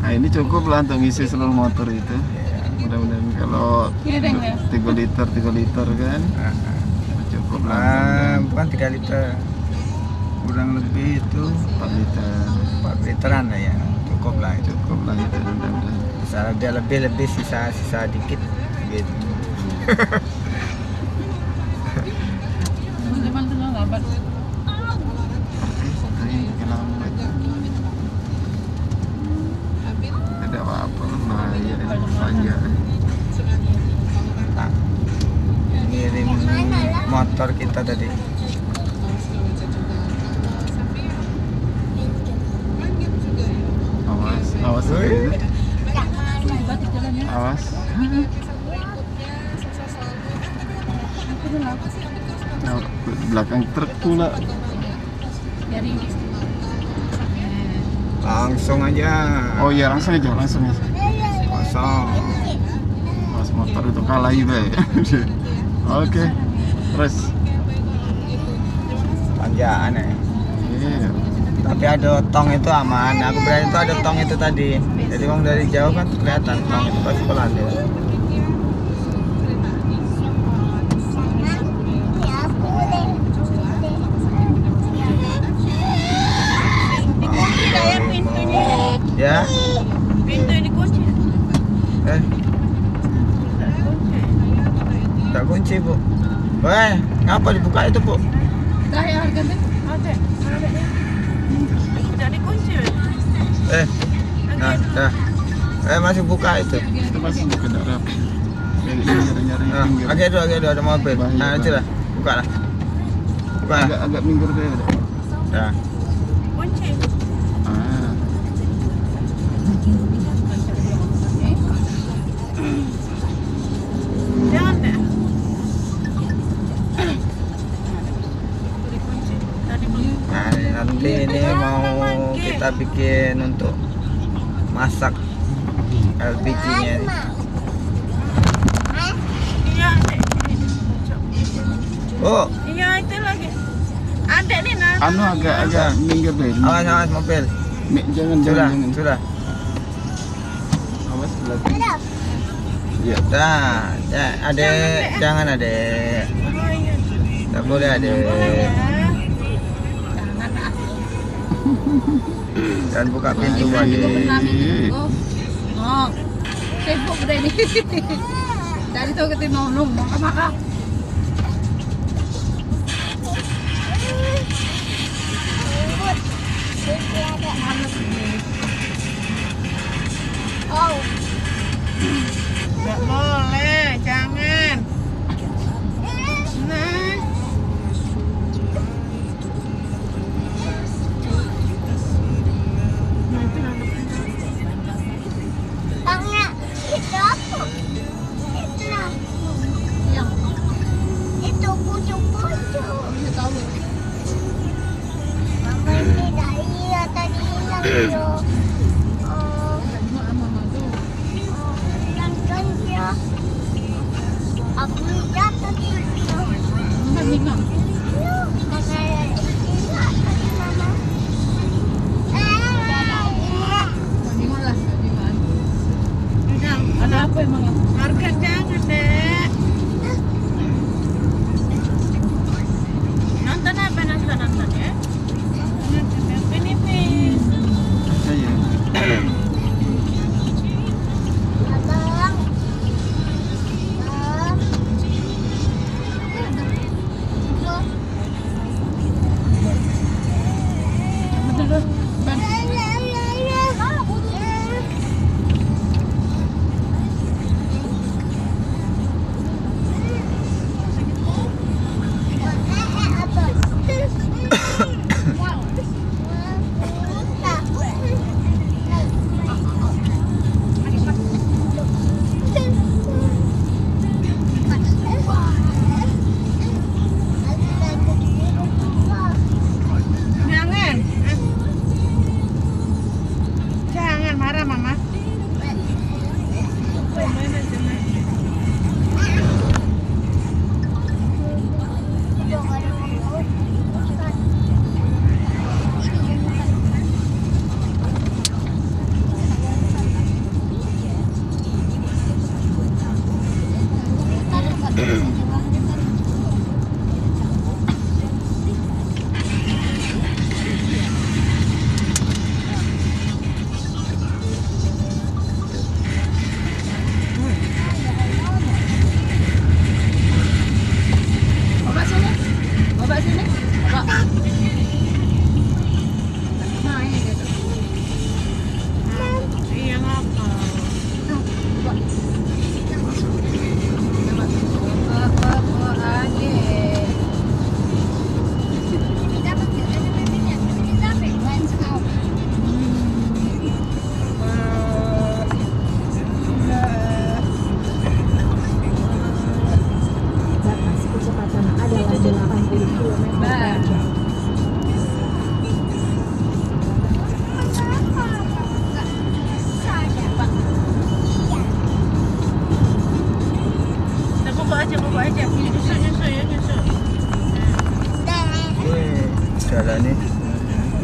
Nah ini cukup lah untuk ngisi seluruh motor itu. Mudah-mudahan kalau 3 liter kan cukup lah. Bukan 3 liter, kurang lebih itu 4 literan lah ya. Cukup lah itu. Mudah-mudahan. Misalnya dia lebih sisa dikit gitu. Ada apa-apa bahaya panjang. Ngirim motor kita tadi. Awas awas. Nah, belakang truk pula. Langsung aja. Oh iya langsung aja. Kosong. Mas motor itu kalah juga ya. Oke. Terus Panjaan ya. iya. Tapi ada tong itu aman. Aku berani itu ada tong itu tadi. Jadi bang dari jauh kan kelihatan tong itu pasti pelan dia. Ya. Pintu dikunci. Tak kunci bu. Weh, ngapa dibuka itu bu? Dah ya harganya. Ada. Udah dikunci. Dah. Masih buka itu. Itu masih bukan darah. Nyari-nyari pinggir. Agak dulu ada mobil. Nah, itu lah. Buka lah. Buka lah. Agak minggir deh. Dah. Kunci. Ah. Jangan deh. Dikunci. Tadi belum. Nah, nanti ini mau kita bikin untuk masak LPG-nya ini. Iya, Dek. Oh, Iya, itu lagi. Ada nih nah. Anu agak minggir deh. awas mobil. Jangan. Sudah. Awas belakang. Iya. Dah, ya, adek, jangan adek. Oh iya. Tak boleh adek. Dan buka pintu lagi. Oh. Sibuk udah ini. Dari tuh ketemu nong makan. Oh. Nggak boleh, jangan. Nah. Ada apa emang? Harga jangan deh. Nonton apa nonton ya? Ini Iya.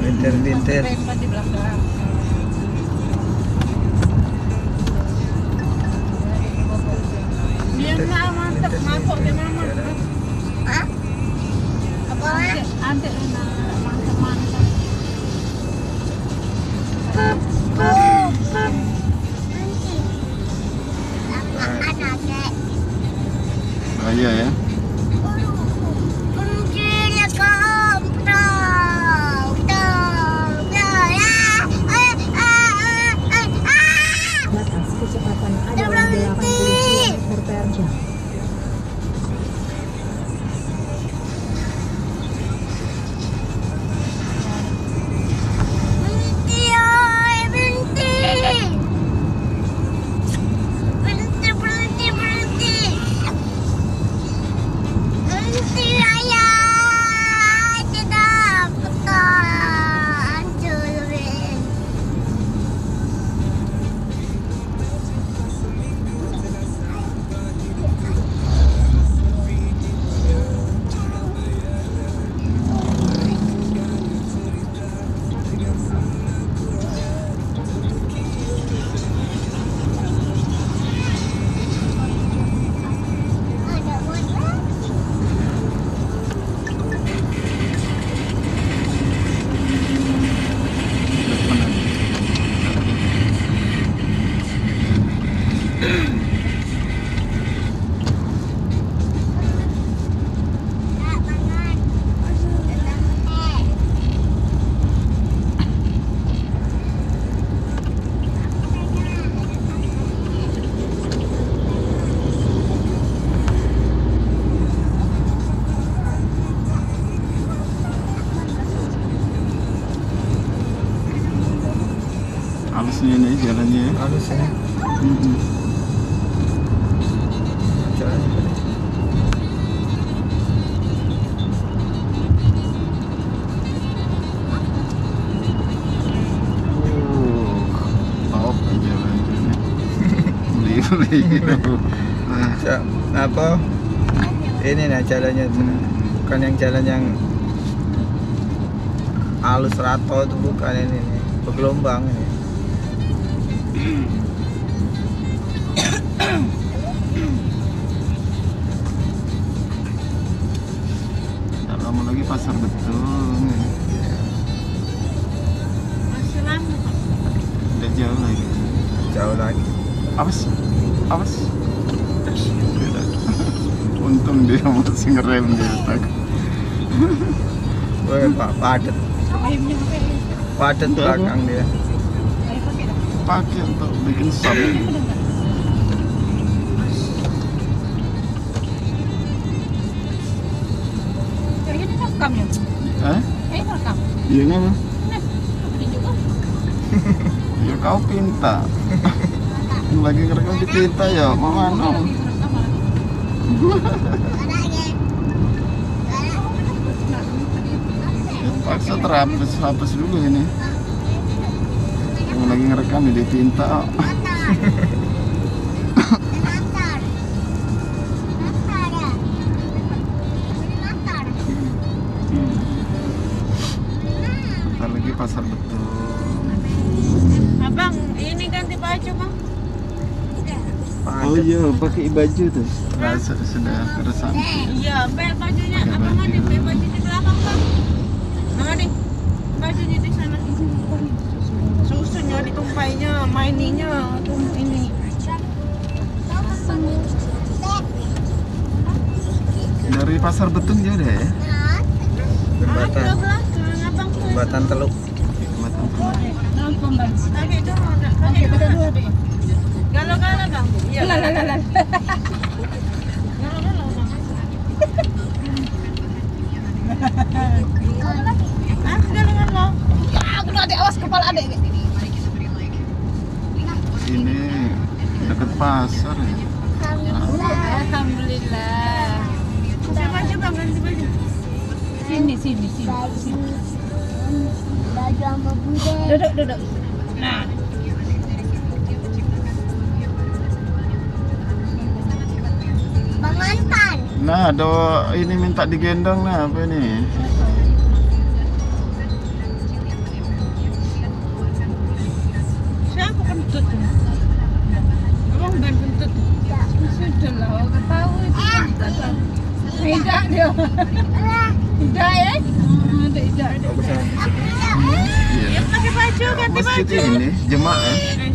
Lintir-lintir. Rembat di belakang. Dia nggak mantep, masuk dia mama. Hah? Apa? Ada mantep. Bahaya ya. Batas kecepatan adalah 80 km per jam. Halusnya ini jalannya ya. Halus ya. Jalannya tadi. Top jalannya. Beli gitu. Apa? Ini nah jalannya tuh. Bukan yang jalan yang halus rato itu, bukan ini nih. Bergelombang ini. Tak lama lagi pasar betul. Masih lama. Udah jauh lagi. Jauh lagi. Awas. Untung dia masih ngerem dia tak. Woi, Pak, padet. Ayamnya apa ya? Padet belakang dia. Ayo pakai dah. Pakai untuk bikin sop. Kayaknya ini rekam ya? Kayaknya rekam. Iya nggak mah? Ini juga. Ya kau pinta. Lagi ngerekam di pinta ya, mau mana? Paksa terhapus dulu ini. Yang lagi ngerekam di pinta. Bentar lagi pasar betul. Abang, ini ganti baju bang. Oh iya, pakai baju tuh. Sudah keresan. Iya, bajunya Pakai abang baju. ada baju di belakang bang. Mana nih? Bajunya di sana. Susunya ditumpainya, maininya, ini. Dari pasar betul jauh deh ya. Jembatan. Abang tuh. Jembatan Teluk. Jembatan Teluk. Pakai itu, pakai dua deh. Galau-galau bang. Iya. Galau-galau bang. Ah, galau-galau. Ya, aku adik awas kepala adik. Sini dekat pasar ya. Alhamdulillah. Ganti baju bang, ganti baju. Sini. Baju sama bude. Duduk. Nah. Bang Anpan. Nah, ada ini minta digendong nah apa ini? kentut. Abang ban kentut. Sudah lah, aku tahu itu. Tidak dia. Tidak ya? Tidak. Bagus banget. Iya. Pakai baju, ganti Masjid baju. ini jemaah.